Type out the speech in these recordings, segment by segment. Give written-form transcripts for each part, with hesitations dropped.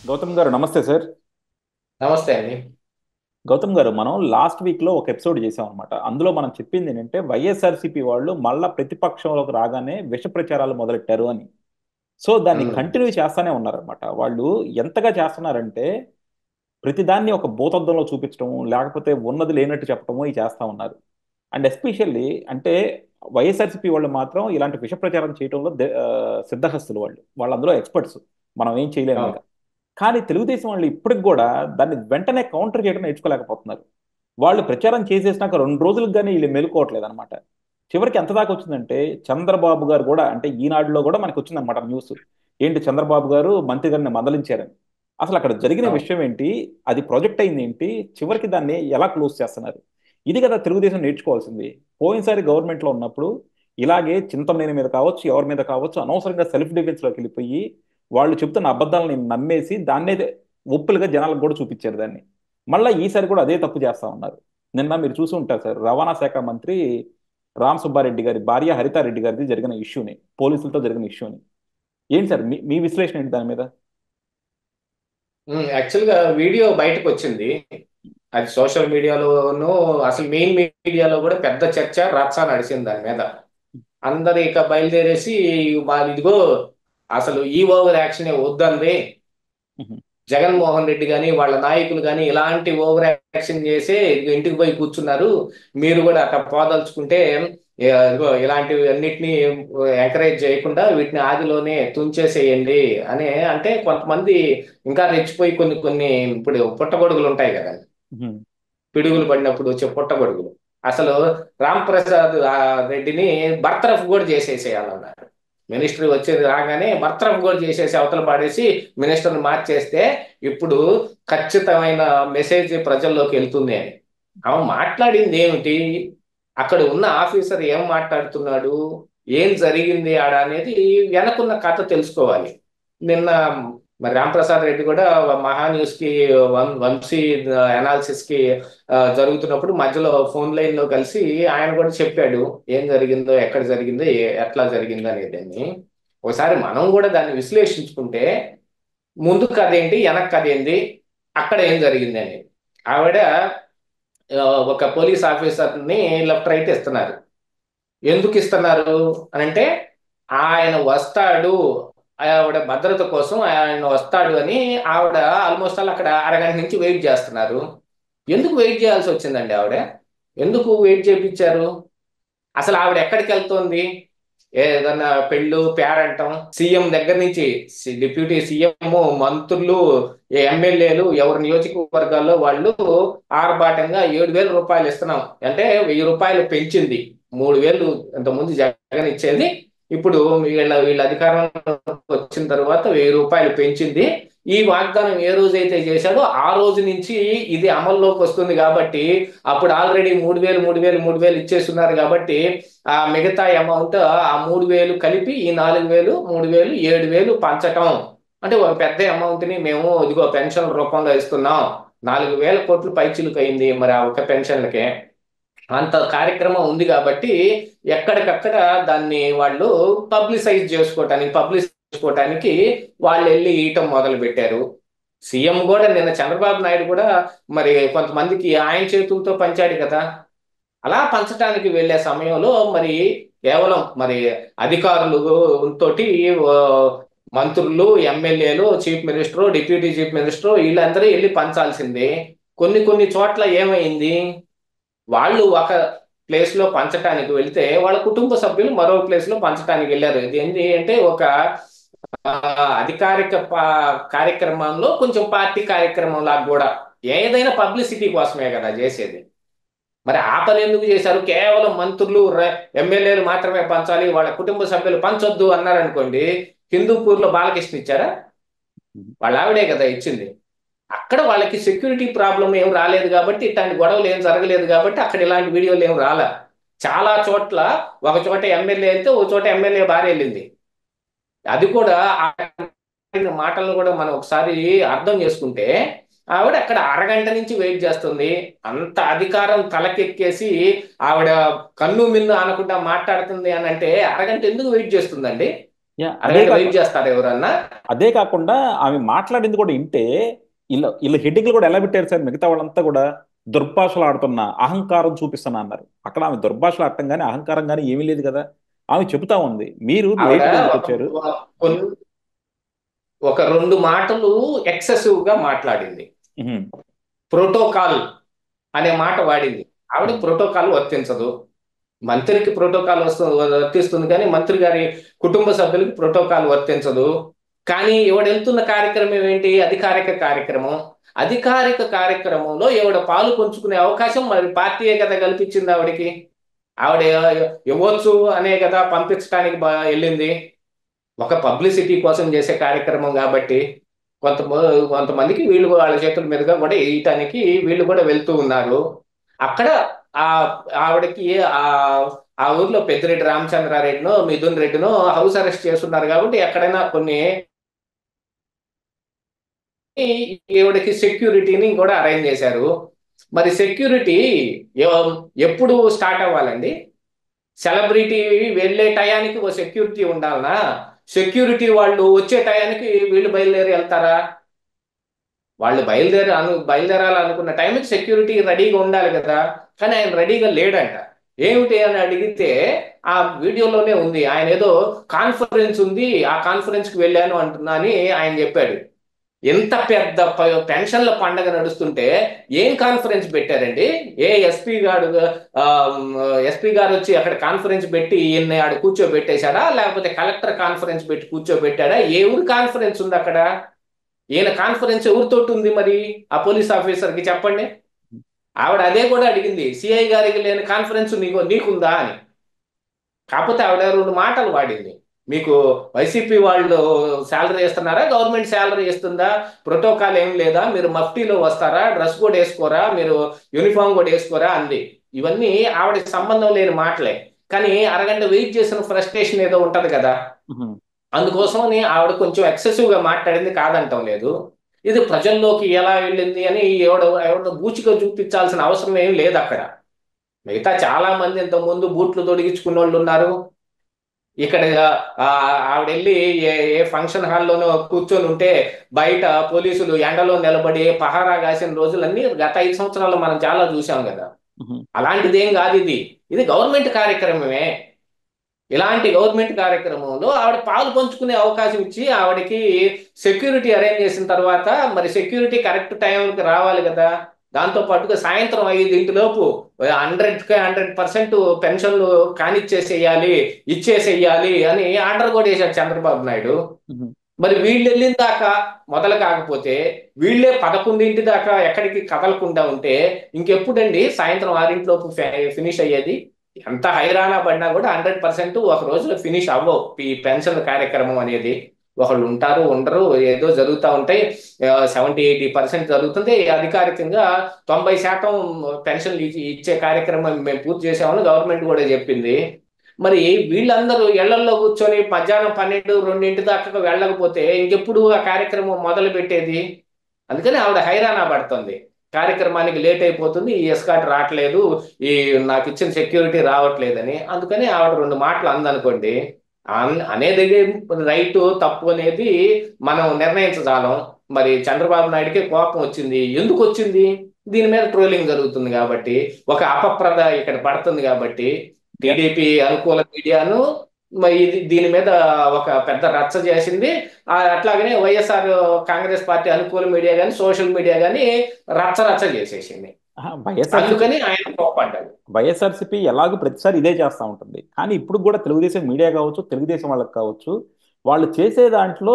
గౌతమ్ గారు నమస్తే సార్. నమస్తే అండి. గౌతమ్ గారు, మనం లాస్ట్ వీక్ లో ఒక ఎపిసోడ్ చేసాం అనమాట. అందులో మనం చెప్పింది ఏంటంటే వైఎస్ఆర్సీపీ వాళ్ళు మళ్ళా ప్రతిపక్షంలోకి రాగానే విష ప్రచారాలు మొదలెట్టారు అని. సో దాన్ని ఉమ్, కంటిన్యూ చేస్తానే ఉన్నారనమాట వాళ్ళు. ఎంతగా చేస్తున్నారంటే ప్రతిదాన్ని ఒక భూతద్దంలో చూపించడం, లేకపోతే ఉన్నది లేనట్టు చెప్పడము ఇవి చేస్తా ఉన్నారు. అండ్ ఎస్పెషల్లీ అంటే వైఎస్ఆర్సీపీ వాళ్ళు మాత్రం ఇలాంటి విష ప్రచారం చేయడంలో సిద్ధహస్తులు. వాళ్ళు అందులో ఎక్స్పర్ట్స్. మనం ఏం చేయలేము ఇంకా. అవును. కానీ తెలుగుదేశం వాళ్ళు ఇప్పటికి కూడా దాన్ని వెంటనే కౌంటర్ చేయడం నేర్చుకోలేకపోతున్నారు. వాళ్ళు ప్రచారం చేసేసినాక 2 రోజులకు కానీ వీళ్ళు మేలుకోవట్లేదు అనమాట. చివరికి ఎంత దాకా వచ్చిందంటే చంద్రబాబు గారు కూడా, అంటే ఈనాడులో కూడా మనకు వచ్చిందనమాట న్యూస్. ఏంటి, చంద్రబాబు గారు మంత్రి గారిని మందలించారని. అసలు అక్కడ జరిగిన అవును. విషయం ఏంటి, అది ప్రాజెక్ట్ అయింది ఏంటి, చివరికి దాన్ని ఎలా క్లోజ్ చేస్తున్నారు? ఇది కదా తెలుగుదేశం నేర్చుకోవాల్సింది. పోయినసారి గవర్నమెంట్లో ఉన్నప్పుడు ఇలాగే చింతమనేని మీద కావచ్చు, ఎవరి మీద కావచ్చు, అనవసరంగా సెల్ఫ్ డిఫెన్స్లోకి వెళ్ళిపోయి వాళ్ళు చెప్తున్న అబద్ధాలను నమ్మేసి దాన్నే ఒప్పులుగా జనాలకు కూడా చూపించారు దాన్ని. మళ్ళీ ఈసారి కూడా అదే తప్పు చేస్తా ఉన్నారు. నిన్న మీరు చూసి ఉంటారు సార్, రవాణా శాఖ మంత్రి రామ్ సుబ్బారెడ్డి గారి భార్య హరితారెడ్డి గారిది జరిగిన ఇష్యూని, పోలీసులతో జరిగిన ఇష్యూని. ఏంటి సార్ మీ మీ విశ్లేషణ ఏంటి దాని మీద? యాక్చువల్గా వీడియో బయటకు వచ్చింది. అది సోషల్ మీడియాలోనూ, అసలు మెయిన్ మీడియాలో కూడా పెద్ద చర్చ రచ్చ నడిచింది దాని మీద. అందరు ఇక బయలుదేరేసి వాళ్ళు ఇదిగో అసలు ఈ ఓవర్ యాక్షన్ వద్దండి. ఉహు, జగన్మోహన్ రెడ్డి కానీ వాళ్ళ నాయకులు కానీ ఇలాంటి ఓవర్ యాక్షన్ చేసి ఇదిగో ఇంటికి పోయి కూర్చున్నారు. మీరు కూడా అట్లా పోదలుచుకుంటే ఇదిగో ఇలాంటివి అన్నిటినీ ఎంకరేజ్ చేయకుండా వీటిని ఆదిలోనే తుంచేసేయండి అని అంటే కొంతమంది ఇంకా రెచ్చిపోయి కొన్ని కొన్ని ఇప్పుడు పుట్టగొడుగులు ఉంటాయి కదా, ఉహు, పిడుగులు పడినప్పుడు వచ్చే పుట్టగొడుగులు. అసలు రామ్ ప్రసాద్ రెడ్డిని బర్తరఫ్ కూడా చేసేసేయాలన్నారు. మినిస్ట్రీ వచ్చేది రాగానే బర్తరఫ్ కూడా చేసేసి అవతల పాడేసి మినిస్టర్ని మార్చేస్తే ఇప్పుడు ఖచ్చితమైన మెసేజ్ ప్రజల్లోకి వెళ్తుంది అని. ఆమె మాట్లాడింది ఏమిటి, అక్కడ ఉన్న ఆఫీసర్ ఏం మాట్లాడుతున్నాడు, ఏం జరిగింది ఆడ అనేది వెనకున్న కథ తెలుసుకోవాలి. నిన్న మరి రాంప్రసాద్ రెడ్డి కూడా మహా న్యూస్ కి వంశీ అనాలిసిస్ కి జరుగుతున్నప్పుడు మధ్యలో ఫోన్ లైన్ లో కలిసి ఆయన కూడా చెప్పాడు ఏం జరిగిందో, ఎక్కడ జరిగిందో, ఎట్లా జరిగిందో అనేది. ఒకసారి మనం కూడా దాన్ని విశ్లేషించుకుంటే ముందు కథ ఏంటి, వెనక కథ ఏంటి, అక్కడ ఏం జరిగింది అని. ఆవిడ ఆ, ఒక పోలీస్ ఆఫీసర్ని లెఫ్ట్ రైట్ ఇస్తున్నారు. ఎందుకు ఇస్తున్నారు అని అంటే ఆయన వస్తాడు, ఆవిడ భద్రత కోసం ఆయన వస్తాడు అని ఆవిడ ఆల్మోస్ట్ ఆల్ అక్కడ అరగంట నుంచి వెయిట్ చేస్తున్నారు. ఎందుకు వెయిట్ చేయాల్సి వచ్చిందండి ఆవిడ? ఎందుకు వెయిట్ చేయించారు? అసలు ఆవిడ ఎక్కడికి వెళ్తోంది? ఏదన్నా పెళ్ళు పేరంటం, సీఎం దగ్గర నుంచి డిప్యూటీ సీఎం, మంత్రులు, ఎమ్మెల్యేలు ఎవరి నియోజకవర్గాల్లో వాళ్ళు ఆర్భాటంగా 7,000 రూపాయలు ఇస్తున్నాం అంటే 1,000 రూపాయలు పెంచింది. 3,000 ఇంతకుముందు జగన్ ఇచ్చేది, ఇప్పుడు వీళ్ళ అధికారం వచ్చిన తర్వాత 1,000 రూపాయలు పెంచింది. ఈ వాగ్దానం ఏ రోజైతే చేశాడో ఆ రోజు నుంచి ఇది అమల్లోకి వస్తుంది కాబట్టి అప్పుడు ఆల్రెడీ 3,000 3,000 3,000 ఇచ్చేస్తున్నారు కాబట్టి ఆ మిగతా అమౌంట్ ఆ 3,000 కలిపి ఈ 4,000 3,000 7,000 పంచటం అంటే ఒక పెద్ద అమౌంట్ ని మేము ఇదిగో పెన్షన్ రూపంలో ఇస్తున్నాం. 4,000 కోట్లు పైచిలుకు అయింది మరి ఆ ఒక్క పెన్షన్లకే. అంత కార్యక్రమం ఉంది కాబట్టి ఎక్కడికక్కడ దాన్ని వాళ్ళు పబ్లిష్ చేసుకోవటానికి వాళ్ళు వెళ్ళి ఇయటం మొదలు పెట్టారు. సీఎం కూడా నిన్న చంద్రబాబు నాయుడు కూడా మరి కొంతమందికి ఆయన చేతులతో పంచాడు కదా. అలా పంచడానికి వెళ్ళే సమయంలో మరి కేవలం మరి అధికారులు తోటి ఆ, మంత్రులు, ఎమ్మెల్యేలు, chief minister, deputy chief minister వీళ్ళందరూ వెళ్ళి పంచాల్సిందే. కొన్ని కొన్ని చోట్ల ఏమైంది, వాళ్ళు ఒక ప్లేస్ లో పంచటానికి వెళ్తే వాళ్ళ కుటుంబ సభ్యులు మరో ప్లేస్ లో పంచటానికి వెళ్ళారు. ఇది ఏంటి అంటే ఒక ఆ, అధికారిక కార్యక్రమంలో కొంచెం పార్టీ కార్యక్రమం లాగా కూడా, ఏదైనా పబ్లిసిటీ కోసమే కదా చేసేది. మరి ఆ పని ఎందుకు చేశారు? కేవలం మంత్రులు, ఎమ్మెల్యేలు మాత్రమే పంచాలి, వాళ్ళ కుటుంబ సభ్యులు పంచొద్దు అన్నారనుకోండి. హిందూపూర్ లో బాలకృష్ణ ఇచ్చారా? ఉహు. వాళ్ళ ఆవిడే కదా ఇచ్చింది. అక్కడ వాళ్ళకి సెక్యూరిటీ ప్రాబ్లం ఏం రాలేదు కాబట్టి, ఇట్లాంటి గొడవలు ఏం జరగలేదు కాబట్టి అక్కడ ఇలాంటి వీడియోలు ఏం రాలే. చాలా చోట్ల ఒక చోట ఎమ్మెల్యే వెళ్తే ఒక చోట ఎమ్మెల్యే భార్య వెళ్ళింది. అది కూడా ఆయన మాటలను కూడా మనం ఒకసారి అర్థం చేసుకుంటే ఆవిడ అక్కడ అరగంట నుంచి వెయిట్ చేస్తుంది. అంత అధికారం తలకెక్కేసి ఆవిడ కన్ను మిన్ను అనకుండా మాట్లాడుతుంది అని అంటే అరగంట ఎందుకు వెయిట్ చేస్తుందండి? యా, అదే అరగంట కాక వెయిట్ చేస్తారు ఎవరన్నా. అదే కాకుండా ఆమె మాట్లాడింది కూడా వింటే వీళ్ళ హెడ్డింగ్లు కూడా ఎలా పెట్టారు సార్, మిగతా వాళ్ళంతా కూడా దుర్భాషలు ఆడుతున్నా, అహంకారం చూపిస్తున్నా అన్నారు. అక్కడ ఆమె దుర్భాషలు ఆడటం కానీ అహంకారం కానీ ఏమీ లేదు కదా. ఆమె చెబుతా ఉంది, మీరు ఆవిడ లేట్గా ఎందుకు ఒక వచ్చారు. కొన్ని ఒక 2 మాటలు ఎక్సెసివ్ గా మాట్లాడింది. ఉహుం, ప్రోటోకాల్ అనే మాట వాడింది. ఆవిడ ఉహుం, ప్రోటోకాల్ వర్తించదు. మంత్రికి ప్రోటోకాల్ వర్తిస్తుంది కానీ మంత్రి గారి కుటుంబ సభ్యులకు ప్రోటోకాల్ వర్తించదు. కానీ ఈవిడ వెళ్తున్న కార్యక్రమం ఏంటి? అధికారిక కార్యక్రమం. అధికారిక కార్యక్రమంలో ఈవిడ పాలు పంచుకునే అవకాశం మరి పార్టీయే కదా కల్పించింది ఆవిడకి. ఆవిడ ఇవ్వచ్చు అనే కదా పంపించడానికి వెళ్ళింది. ఒక పబ్లిసిటీ కోసం చేసే కార్యక్రమం కాబట్టి కొంత కొంతమందికి వీళ్ళు వాళ్ళ చేతుల మీదుగా కూడా వేయటానికి వీళ్ళు కూడా వెళ్తూ ఉన్నారు. అక్కడ ఆ ఆవిడకి ఆ ఊర్లో పెద్దిరెడ్డి రామచంద్రారెడ్డినో మిథున్ రెడ్డినో హౌస్ అరెస్ట్ చేస్తున్నారు కాబట్టి ఎక్కడైనా కొన్ని ఈవిడకి సెక్యూరిటీని కూడా అరేంజ్ చేశారు. మరి సెక్యూరిటీ ఎప్పుడు స్టార్ట్ అవ్వాలండి? సెలబ్రిటీ వెళ్ళే టయానికి ఓ సెక్యూరిటీ ఉండాలనా? సెక్యూరిటీ వాళ్ళు వచ్చే టయానికి వీళ్ళు బయలుదేరి వెళ్తారా? వాళ్ళు బయలుదేరాలనుకున్న టైంకి సెక్యూరిటీ రెడీగా ఉండాలి కదా. కానీ ఆయన రెడీగా లేడంట. ఏమిటి అని అడిగితే ఆ వీడియోలోనే ఉంది, ఆయన ఏదో కాన్ఫరెన్స్ ఉంది, ఆ కాన్ఫరెన్స్ కి వెళ్ళాను అంటున్నా అని ఆయన చెప్పాడు. ఎంత పెద్ద పెన్షన్ల పండగ నడుస్తుంటే ఏం కాన్ఫరెన్స్ పెట్టారండి? ఏ ఎస్పీ గారు వచ్చి అక్కడ కాన్ఫరెన్స్ పెట్టి ఈయన్ని ఆడ కూర్చోబెట్టేశాడా, లేకపోతే కలెక్టర్ కాన్ఫరెన్స్ పెట్టి కూర్చోబెట్టాడా? ఏ ఊరు కాన్ఫరెన్స్ ఉంది అక్కడ? ఈయన కాన్ఫరెన్స్ ఎవరితోటి ఉంది మరి? ఆ పోలీస్ ఆఫీసర్కి చెప్పండి. ఆవిడ అదే కూడా అడిగింది, సిఐ గారికి లేని కాన్ఫరెన్స్ నీకుందా అని. కాకపోతే ఆవిడ 2 మాటలు వాడింది. మీకు వైసీపీ వాళ్ళు శాలరీ ఇస్తున్నారా, గవర్నమెంట్ శాలరీ ఇస్తుందా, ప్రోటోకాల్ ఏం లేదా, మీరు మఫ్టీలో వస్తారా, డ్రెస్ కోడ్ వేసుకోరా, మీరు యూనిఫామ్ కూడా వేసుకోరా అంది. ఇవన్నీ ఆవిడకి సంబంధం లేని మాటలే. కానీ అరగంట వెయిట్ చేసిన ఫ్రస్ట్రేషన్ ఏదో ఉంటది కదా, ఉహుం. అందుకోసమని ఆవిడ కొంచెం ఎక్సెసివ్ గా మాట్లాడింది, కాదంటం లేదు. ఇది ప్రజల్లోకి ఎలా వెళ్ళింది అని ఎవడ బూచిగా చూపించాల్సిన అవసరం ఏం లేదు అక్కడ. మిగతా చాలా మంది ఇంతకు ముందు బూట్లు తొడిగించుకున్న వాళ్ళు ఉన్నారు. ఇక్కడ ఆ, ఆవిడ వెళ్ళి ఏ ఫంక్షన్ హాల్లోనో కూర్చొని ఉంటే బయట పోలీసులు ఎండలో నిలబడి పహారా కాసిన రోజులన్నీ గత 5 సంవత్సరాలు మనం చాలా చూసాం కదా. ఉహుం. అలాంటిది ఏం కాదు ఇది. ఇది గవర్నమెంట్ కార్యక్రమమే. ఇలాంటి గవర్నమెంట్ కార్యక్రమంలో ఆవిడ పాలు పంచుకునే అవకాశం ఇచ్చి ఆవిడకి సెక్యూరిటీ అరేంజ్ చేసిన తర్వాత మరి సెక్యూరిటీ కరెక్ట్ టైంకి రావాలి కదా. దాంతో పాటుగా సాయంత్రం 5 ఇంటిలోపు 100% పెన్షన్లు కానిచ్చేసేయాలి, ఇచ్చేసేయాలి అని ఆర్డర్ కూడా వేశాడు చంద్రబాబు నాయుడు. ఉహుం. మరి వీళ్ళు వెళ్ళిన దాకా మొదలు కాకపోతే వీళ్ళే 11 ఇంటి దాకా ఎక్కడికి కదలకుండా ఉంటే ఇంకెప్పుడండి సాయంత్రం 6 ఇంటిలోపు ఫినిష్ అయ్యేది? ఎంత హైరానా పడినా కూడా 100% ఒక రోజులో ఫినిష్ అవ్వవు ఈ పెన్షన్ కార్యక్రమం అనేది. ఒకళ్ళు ఉంటారు, ఉండరు, ఏదో జరుగుతూ ఉంటాయి. 70-80% జరుగుతుంది. అధికారికంగా 90% పెన్షన్లు ఇచ్చే కార్యక్రమం మేము పూర్తి చేసామని గవర్నమెంట్ కూడా చెప్పింది. మరి వీళ్ళందరూ ఇళ్లల్లో కూర్చొని మధ్యాహ్నం 12-2 దాకా వెళ్ళకపోతే ఇంకెప్పుడు ఆ కార్యక్రమం మొదలు పెట్టేది? అందుకని ఆవిడ హైరానా పడుతుంది. కార్యక్రమానికి లేట్ అయిపోతుంది, ఈ ఎస్కాట్ రావట్లేదు, ఈ నాకు ఇచ్చిన సెక్యూరిటీ రావట్లేదని. అందుకని ఆవిడ 2 మాటలు అందనుకోండి. అనేది రైట్ తప్పు అనేది మనం నిర్ణయించజాలం. మరి చంద్రబాబు నాయుడికి కోపం వచ్చింది. ఎందుకు వచ్చింది? దీని మీద ట్రోలింగ్ జరుగుతుంది కాబట్టి, ఒక అపప్రద ఇక్కడ పడుతుంది కాబట్టి యా, టీడీపీ అనుకూల మీడియాను మరి దీని మీద ఒక పెద్ద రచ్చ చేసింది. అట్లాగనే వైఎస్ఆర్ కాంగ్రెస్ పార్టీ అనుకూల మీడియా కానీ సోషల్ మీడియా కానీ రచ్చ రచ్చ చేసేసింది. వైఎస్ఆర్సీపీ అందుకని ఆయన కోపడ్డాడు. వైఎస్ఆర్సీపీ ఎలాగో ప్రతిసారి ఇదే చేస్తూ ఉంటుంది. కానీ ఇప్పుడు కూడా తెలుగుదేశం మీడియా కావచ్చు, తెలుగుదేశం వాళ్ళకి కావచ్చు, వాళ్ళు చేసే దాంట్లో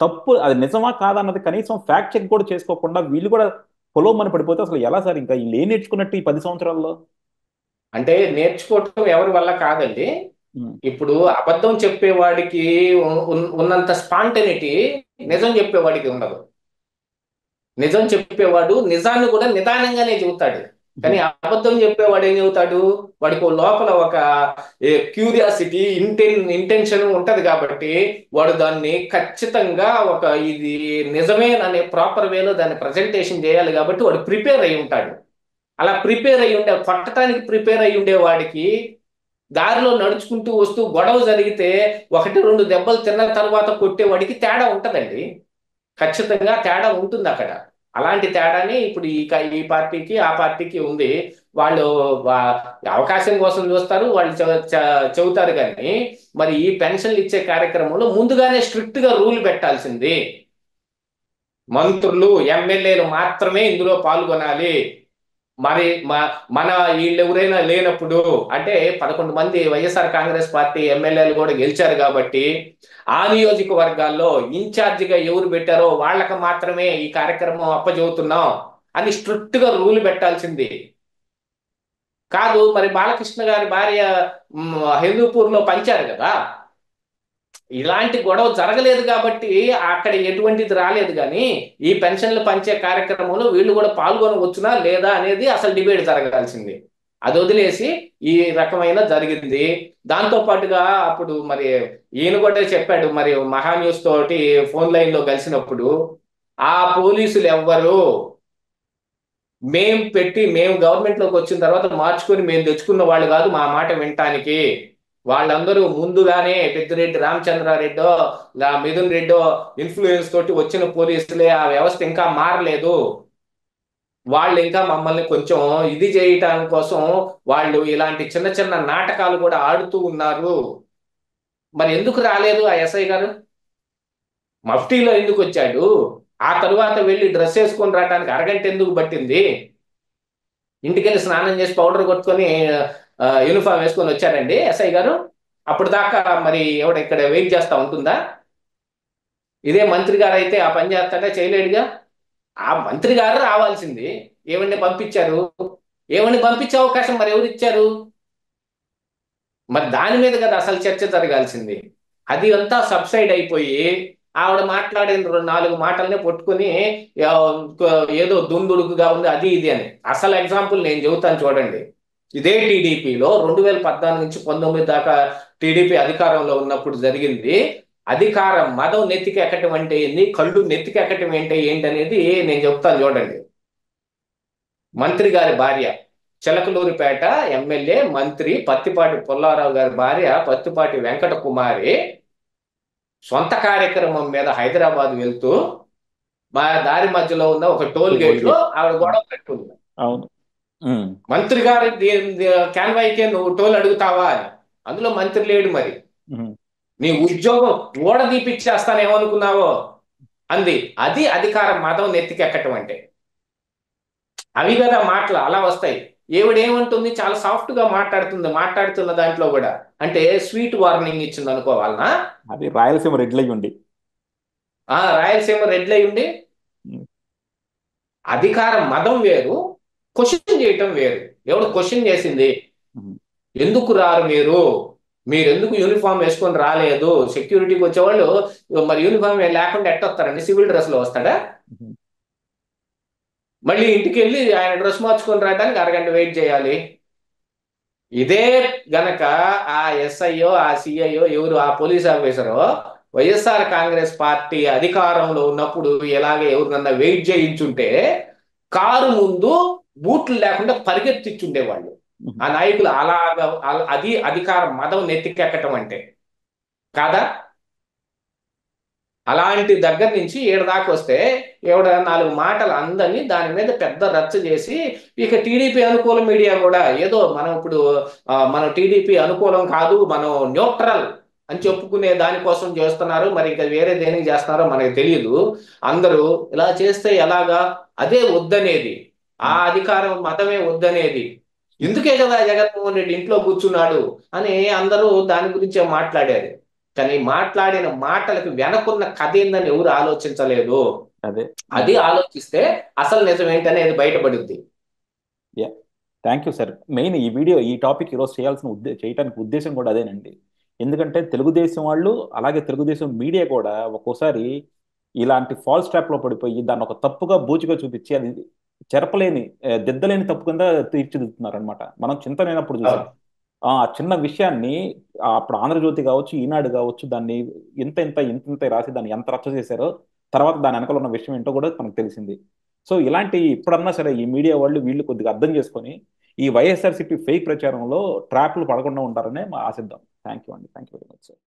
తప్పు అది నిజమా కాదన్నది కనీసం ఫ్యాక్ట్ చెక్ కూడా చేసుకోకుండా వీళ్ళు కూడా పొలోమని పడిపోతే అసలు ఎలా సార్, ఇంకా వీళ్ళు ఏం నేర్చుకున్నట్టు ఈ 10 సంవత్సరాల్లో. అంటే నేర్చుకోవటం ఎవరి వల్ల కాదండి. ఉమ్, ఇప్పుడు అబద్ధం చెప్పేవాడికి ఉన్నంత స్పాంటనిటీ నిజం చెప్పేవాడికి ఉండదు. నిజం చెప్పేవాడు నిజాన్ని కూడా నిదానంగానే చెబుతాడు. కానీ ఉమ్, అబద్ధం చెప్పేవాడు ఏం చెబుతాడు? వాడికి లోపల ఒక క్యూరియాసిటీ, ఇంటెన్షన్ ఉంటది కాబట్టి వాడు దాన్ని ఖచ్చితంగా ఒక ఇది నిజమే అనే ప్రాపర్ వేలో దాన్ని ప్రజెంటేషన్ చేయాలి కాబట్టి వాడు ప్రిపేర్ అయి ఉంటాడు. అలా ప్రిపేర్ అయి ఉండే కొట్టడానికి ప్రిపేర్ అయి ఉండే వాడికి దారిలో నడుచుకుంటూ వస్తూ గొడవ జరిగితే ఒకటి రెండు దెబ్బలు తిన్న తర్వాత కొట్టేవాడికి తేడా ఉంటదండి. ఖచ్చితంగా తేడా ఉంటుంది అక్కడ. అలాంటి తేడాని ఇప్పుడు ఈ పార్టీకి ఆ పార్టీకి ఉంది. వాళ్ళు వా- అవకాశం కోసం చూస్తారు, వాళ్ళు చెబుతారు కానీ మరి ఈ పెన్షన్లు ఇచ్చే కార్యక్రమంలో ముందుగానే స్ట్రిక్ట్ గా రూల్ పెట్టాల్సింది. మంత్రులు ఎమ్మెల్యేలు మాత్రమే ఇందులో పాల్గొనాలి. మరి మన వీళ్ళు ఎవరైనా లేనప్పుడు, అంటే 11 మంది వైఎస్ఆర్ కాంగ్రెస్ పార్టీ ఎమ్మెల్యేలు కూడా గెలిచారు కాబట్టి ఆ నియోజకవర్గాల్లో ఇన్ఛార్జిగా ఎవరు పెట్టారో వాళ్ళకి మాత్రమే ఈ కార్యక్రమం అప్పచెబుతున్నాం అని స్ట్రిక్ట్ గా రూల్ పెట్టాల్సింది. కాదు మరి బాలకృష్ణ గారి భార్య హిందూపూర్ లో పంచారు కదా, ఇలాంటి గొడవ జరగలేదు కాబట్టి అక్కడ ఎటువంటిది రాలేదు. కానీ ఈ పెన్షన్లు పంచే కార్యక్రమంలో వీళ్ళు కూడా పాల్గొనవచ్చునా లేదా అనేది అసలు డిబేట్ జరగాల్సింది. అది వదిలేసి ఈ రకమైన జరిగింది. దాంతో పాటుగా అప్పుడు మరి ఈయన కూడా చెప్పాడు, మరి మహాన్యూస్ తోటి ఫోన్ లైన్ లో కలిసినప్పుడు, ఆ పోలీసులు ఎవ్వరు మేము గవర్నమెంట్ లోకి వచ్చిన తర్వాత మార్చుకొని మేము తెచ్చుకున్న వాళ్ళు కాదు మా మాట వినటానికి. వాళ్ళందరూ ముందుగానే పెద్దిరెడ్డి రామచంద్రారెడ్డో మిథున్ రెడ్డో ఇన్ఫ్లుయెన్స్ తోటి వచ్చిన పోలీసులే, ఆ వ్యవస్థ ఇంకా మారలేదు. వాళ్ళు ఇంకా మమ్మల్ని కొంచెం ఇది చేయటం కోసం వాళ్ళు ఇలాంటి చిన్న చిన్న నాటకాలు కూడా ఆడుతూ ఉన్నారు. మరి ఎందుకు రాలేదు ఆ ఎస్ఐ గారు? మఫ్టీలో ఎందుకు వచ్చాడు? ఆ తరువాత వెళ్ళి డ్రెస్ వేసుకొని రావడానికి అరగంట ఎందుకు పట్టింది? ఇంటికెళ్ళి స్నానం చేసి పౌడర్ కొట్టుకొని యూనిఫామ్ వేసుకొని వచ్చారండి ఎస్ఐ గారు? అప్పుడు దాకా మరి ఎవడ ఇక్కడ వెయిట్ చేస్తా ఉంటుందా? ఇదే మంత్రి గారు అయితే ఆ పని చేస్తాడా? చేయలేడుగా. ఆ మంత్రి గారు రావాల్సింది. ఏమని పంపించారు? ఏమని పంపించే అవకాశం మరి ఎవరు ఇచ్చారు? మరి దాని మీద కదా అసలు చర్చ జరగాల్సింది. అది అంతా సబ్సైడ్ అయిపోయి ఆవిడ మాట్లాడిన నాలుగు మాటల్ని పట్టుకుని ఆ, ఏదో దుందుడుకుగా ఉంది అది ఇది అని. అసలు ఎగ్జాంపుల్ నేను చెబుతాను చూడండి. ఇదే టీడీపీలో 2014 నుంచి 19 దాకా టీడీపీ అధికారంలో ఉన్నప్పుడు జరిగింది. అధికారం మదం నెత్తికెక్కటం అంటే ఏంటి, కళ్ళు నెత్తికెక్కటం ఏంటి అనేది నేను చెప్తాను చూడండి. మంత్రి గారి భార్య, చిలకలూరిపేట ఎమ్మెల్యే మంత్రి పత్తిపాటి పుల్లారావు గారి భార్య పత్తిపాటి వెంకట కుమారి సొంత కార్యక్రమం మీద హైదరాబాద్ వెళ్తూ మా దారి మధ్యలో ఉన్న ఒక టోల్ గేట్ లో ఆవిడ గొడవ పెట్టుకుంది. అవును. ఉమ్. మంత్రి గారి కాన్వాయ్కే నువ్వు టోల్ అడుగుతావా అని. అందులో మంత్రి లేడు. మరి ఉమ్. నీ ఉద్యోగం ఊడదీపిచ్చేస్తానేమనుకున్నావో అంది. అది అధికారం మదం నెత్తికెక్కటం అంటే. అవి కదా మాటలు అలా వస్తాయి. ఏమిడేమంటుంది, చాలా సాఫ్ట్ గా మాట్లాడుతుంది. మాట్లాడుతున్న దాంట్లో కూడా అంటే స్వీట్ వార్నింగ్ ఇచ్చింది అనుకోవాలనా? అది రాయలసీమ రెడ్లై ఉండి. రాయలసీమ రెడ్లై ఉండి. ఉమ్. అధికారం మదం వేరు, క్వశ్చన్ చేయటం వేరు. ఎవడు క్వశ్చన్ చేసింది? ఉమ్. ఎందుకు రారు మీరు ఎందుకు యూనిఫామ్ వేసుకొని రాలేదు? సెక్యూరిటీకి వచ్చేవాళ్ళు మరి యూనిఫామ్ లేకుండా ఎట్టొస్తారండి? సివిల్ డ్రెస్ లో వస్తాడా? ఉమ్. మళ్ళీ ఇంటికి వెళ్ళి ఆయన డ్రెస్ మార్చుకొని రావడానికి అరగంట వెయిట్ చేయాలి. ఇదే గనక ఆ ఎస్ఐఓ ఆ సిఐఓ ఎవరు ఆ పోలీస్ ఆఫీసరో వైఎస్ఆర్ కాంగ్రెస్ పార్టీ అధికారంలో ఉన్నప్పుడు ఎలాగే ఎవరినన్నా వెయిట్ చేయించుంటే కారు ముందు బూట్లు లేకుండా పరిగెత్తిచ్చుండేవాళ్ళు ఉమ్. ఆ నాయకులు. అలాగా అది అధికారం మదం నెత్తికెక్కటం అంటే కాదా? అలాంటి దగ్గర నుంచి ఈడ దాకా వస్తే ఎవడ నాలుగు మాటలు అందని దాని మీద పెద్ద రచ్చ చేసి ఇక టీడీపీ అనుకూల మీడియా కూడా ఏదో మనం ఇప్పుడు మనం టీడీపీ అనుకూలం కాదు, మనం న్యూట్రల్ అని చెప్పుకునే దానికోసం చేస్తున్నారు. మరి ఇంకా వేరే దేనికి చేస్తున్నారో మనకి తెలియదు. అందరూ ఇలా చేస్తే ఎలాగా? అదే వద్దనేది, ఆ అధికారం మతమే వద్దనేది. ఇందుకే కదా జగన్మోహన్ రెడ్డి ఇంట్లో కూర్చున్నాడు అని అందరూ దాని గురించే మాట్లాడారు. కానీ మాట్లాడిన మాటలకు వెనకున్న కథ ఏందని ఎవరు ఆలోచించలేదు. అదే. అది ఆలోచిస్తే అసలు నిజం ఏంటనేది బయటపడుద్ది. Yeah, thank you sir. Main ఈ వీడియో ఈ టాపిక్ ఈరోజు చేయడానికి ఉద్దేశం కూడా అదేనండి. ఎందుకంటే తెలుగుదేశం వాళ్ళు అలాగే తెలుగుదేశం మీడియా కూడా ఒక్కోసారి ఇలాంటి ఫాల్స్ ట్రాప్ లో పడిపోయి దాన్ని ఒక తప్పుగా బూచిగా చూపించి అది చెరపలేని దిద్దలేని తప్పు కింద తీర్చిదిద్దుతున్నారు అనమాట. మనం చింతనైనప్పుడు చూసాం ఆ చిన్న విషయాన్ని అప్పుడు ఆంధ్రజ్యోతి కావచ్చు, ఈనాడు కావచ్చు, దాన్ని ఇంత రాసి దాన్ని ఎంత రచ్చ చేశారో తర్వాత దాని వెనకాల ఉన్న విషయం ఏంటో కూడా మనకు తెలిసింది. సో ఇలాంటి ఇప్పుడన్నా సరే ఈ మీడియా వాళ్ళు వీళ్ళు కొద్దిగా అర్థం చేసుకొని ఈ వైఎస్ఆర్సీపీ ఫేక్ ప్రచారంలో ట్రాప్లు పడకుండా ఉంటారనే ఆశిద్దాం. థ్యాంక్ యూ అండి. Thank you very much sir.